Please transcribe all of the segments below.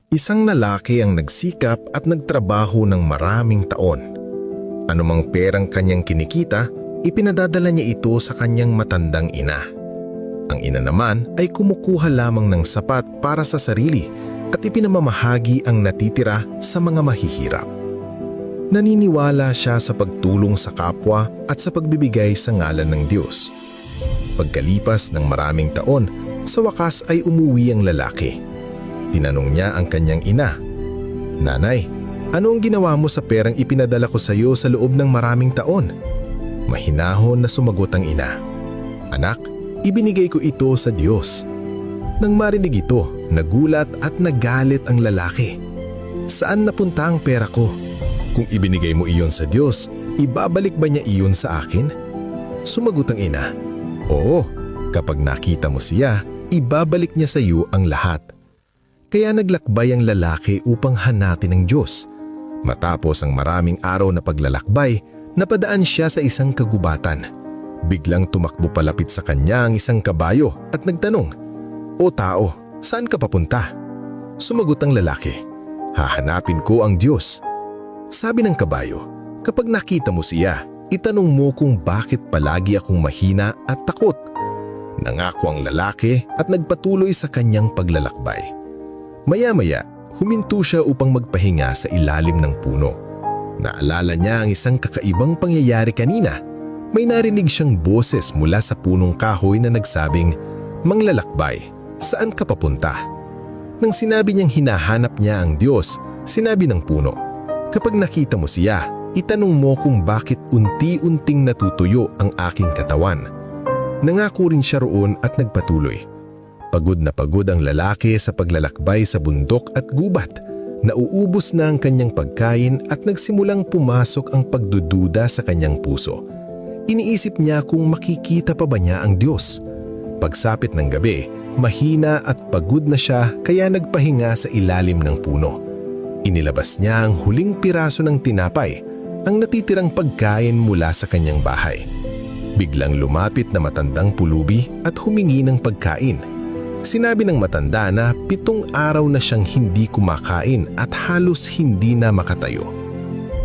Isang lalaki ang nagsikap at nagtrabaho ng maraming taon. Anumang perang kanyang kinikita, ipinadadala niya ito sa kanyang matandang ina. Ang ina naman ay kumukuha lamang ng sapat para sa sarili at ipinamamahagi ang natitira sa mga mahihirap. Naniniwala siya sa pagtulong sa kapwa at sa pagbibigay sa ngalan ng Diyos. Pagkalipas ng maraming taon, sa wakas ay umuwi ang lalaki. Tinanong niya ang kanyang ina, "Nanay, ano ang ginawa mo sa perang ipinadala ko sa iyo sa loob ng maraming taon?" Mahinahon na sumagot ang ina, "Anak, ibinigay ko ito sa Diyos." Nang marinig ito, nagulat at nagalit ang lalaki. "Saan napunta ang pera ko? Kung ibinigay mo iyon sa Diyos, ibabalik ba niya iyon sa akin?" Sumagot ang ina, "Oo, kapag nakita mo siya, ibabalik niya sa iyo ang lahat." Kaya naglakbay ang lalaki upang hanapin ang Diyos. Matapos ang maraming araw na paglalakbay, napadaan siya sa isang kagubatan. Biglang tumakbo palapit sa kanya ang isang kabayo at nagtanong, "O tao, saan ka papunta?" Sumagot ang lalaki, "Hahanapin ko ang Diyos." Sabi ng kabayo, "Kapag nakita mo siya, itanong mo kung bakit palagi akong mahina at takot." Nangako ang lalaki at nagpatuloy sa kanyang paglalakbay. Maya-maya, huminto siya upang magpahinga sa ilalim ng puno. Naalala niya ang isang kakaibang pangyayari kanina. May narinig siyang boses mula sa punong kahoy na nagsabing, "Manglalakbay, saan ka papunta?" Nang sinabi niyang hinahanap niya ang Diyos, sinabi ng puno, "Kapag nakita mo siya, itanong mo kung bakit unti-unting natutuyo ang aking katawan." Nangako rin siya roon at nagpatuloy. Pagod na pagod ang lalaki sa paglalakbay sa bundok at gubat. Nauubos na ang kanyang pagkain at nagsimulang pumasok ang pagdududa sa kanyang puso. Iniisip niya kung makikita pa ba niya ang Diyos. Pagsapit ng gabi, mahina at pagod na siya kaya nagpahinga sa ilalim ng puno. Inilabas niya ang huling piraso ng tinapay, ang natitirang pagkain mula sa kanyang bahay. Biglang lumapit na matandang pulubi at humingi ng pagkain. Sinabi ng matanda na 7 araw na siyang hindi kumakain at halos hindi na makatayo.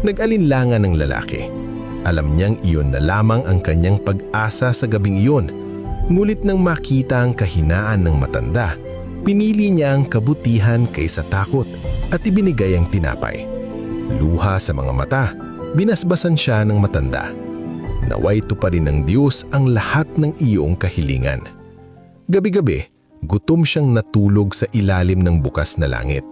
Nag-alinlangan ng lalaki. Alam niyang iyon na lamang ang kanyang pag-asa sa gabing iyon. Ngunit nang makita ang kahinaan ng matanda, pinili niya ang kabutihan kaysa takot at ibinigay ang tinapay. Luha sa mga mata, binasbasan siya ng matanda. "Naway tuparin ng Diyos ang lahat ng iyong kahilingan." Gabi-gabi, gutom siyang natulog sa ilalim ng bukas na langit.